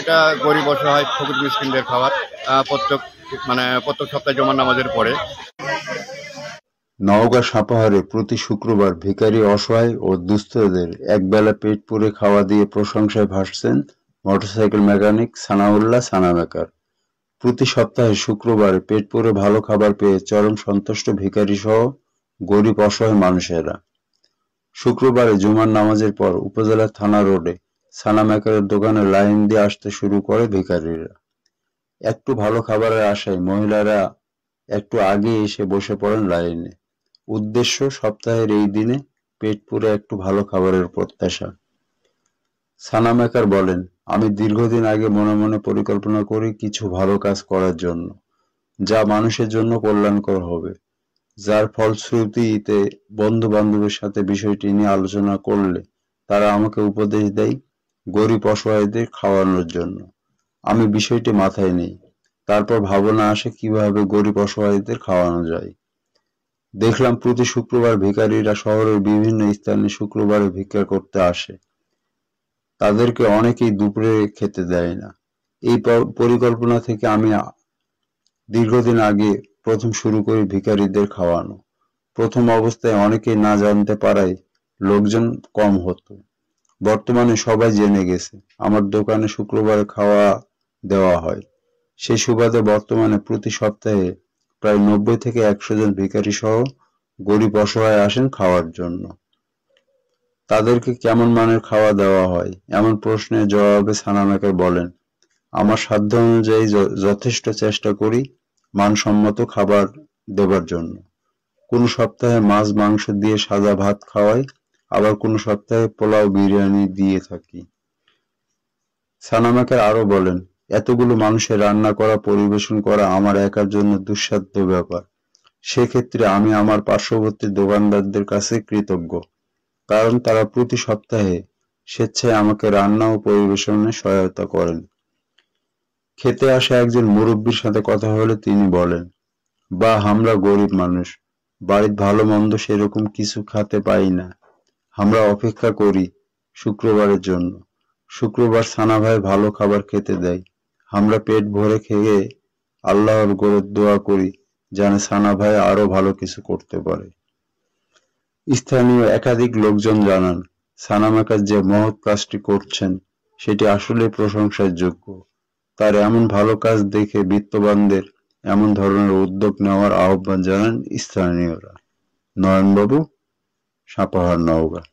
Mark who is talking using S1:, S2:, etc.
S1: এটা গরিব অসহায় ফকির মিসকিনদের খাবার প্রত্যেক সপ্তাহে জুমার নামাজের পরে।
S2: নওগাঁ সাপাহারে প্রতি শুক্রবার ভিখারি, অসহায় ও দুস্থদের একবেলা পেট পুরে খাওয়া দিয়ে প্রশংসায় ভাসছেন মোটরসাইকেল মেকানিক সানাউল্লাহ সানা মেকার। প্রতি সপ্তাহে শুক্রবারে পেট পুরে ভালো খাবার পেয়ে চরম সন্তুষ্ট ভিখারি সহ গরিব অসহায় মানুষেরা। শুক্রবারে জুমার নামাজের পর উপজেলা থানা রোডে সানা মেকারের দোকানে লাইন দিয়ে আসতে শুরু করে ভিখারিরা। একটু ভালো খাবারের আশায় মহিলারা একটু আগে এসে বসে পড়েন লাইনে। উদ্দেশ্য সপ্তাহের এই দিনে পেট পুরে একটু ভালো খাবারের প্রত্যাশা। সানা মেকার বলেন, আমি দীর্ঘদিন আগে মনে মনে পরিকল্পনা করি কিছু ভালো কাজ করার জন্য, যা মানুষের জন্য কল্যাণকর হবে। যার ফলশ্রুতিতে বন্ধু বান্ধবের সাথে বিষয়টি নিয়ে আলোচনা করলে তারা আমাকে উপদেশ দেয় গরিব অসহায়দের খাওয়ানোর জন্য। আমি বিষয়টি মাথায় নিই। তারপর ভাবনা আসে কিভাবে গরিব অসহায়দের খাওয়ানো যায়। দেখলাম প্রতি শুক্রবার ভিখারিরা শহরের বিভিন্ন স্থানে শুক্রবারে ভিক্ষা করতে আসে। তাদেরকে অনেকেই দুপুরে খেতে দেয় না। এই পরিকল্পনা থেকে আমি দীর্ঘদিন আগে প্রথম শুরু করি ভিখারিদের খাওয়ানো। প্রথম অবস্থায় অনেকেই না জানতে পারায় লোকজন কম হতো। বর্তমানে সবাই জেনে গেছে আমার দোকানে শুক্রবারে খাওয়া দেওয়া হয়। সেই সুবাদে বর্তমানে প্রতি সপ্তাহে প্রায় 90 থেকে 100 জন ভিখারি সহ গরিব অসহায় আসেন খাওয়ার জন্য। তাদেরকে কেমন মানের খাওয়া দেওয়া হয় এমন প্রশ্নের জবাবে সানা মেকার বলেন, আমার সাধ্য অনুযায়ী যথেষ্ট চেষ্টা করি মানসম্মত খাবার দেবার জন্য। কোনো সপ্তাহে মাছ মাংস দিয়ে সাদা ভাত খাওয়াই, আবার কোনো সপ্তাহে পোলাও বিরিয়ানি দিয়ে থাকি। সানা মেকার আরো বলেন, এতগুলো মানুষের রান্না করা পরিবেশন করা আমার একার জন্য দুঃসাধ্য ব্যাপার। সেক্ষেত্রে আমি আমার পার্শ্ববর্তী দোকানদারদের কাছে কৃতজ্ঞ, কারণ তারা প্রতি সপ্তাহে স্বেচ্ছায় আমাকে রান্না ও পরিবেশনে সহায়তা করেন। খেতে আসা একজন মুরব্বির সাথে কথা হলে তিনি বলেন, বাহ, আমরা গরিব মানুষ, বাড়ির ভালো মন্দ সেরকম কিছু খেতে পাই না। আমরা অপেক্ষা করি শুক্রবারের জন্য। শুক্রবার সানা ভাই ভালো খাবার খেতে দেয়। আমরা পেট ভরে খেয়ে আল্লাহর দোয়া করি যেন সানা ভাই আরো ভালো কিছু করতে পারে। স্থানীয় একাধিক লোকজন জানান, সানা মেকার যে মহৎ কাজটি করছেন সেটি আসলে প্রশংসার যোগ্য। তার এমন ভালো কাজ দেখে বিত্তবানদের এমন ধরনের উদ্যোগ নেওয়ার আহ্বান জানান স্থানীয়রা। নয়নবাবু, সাপাহার, নওগাঁ।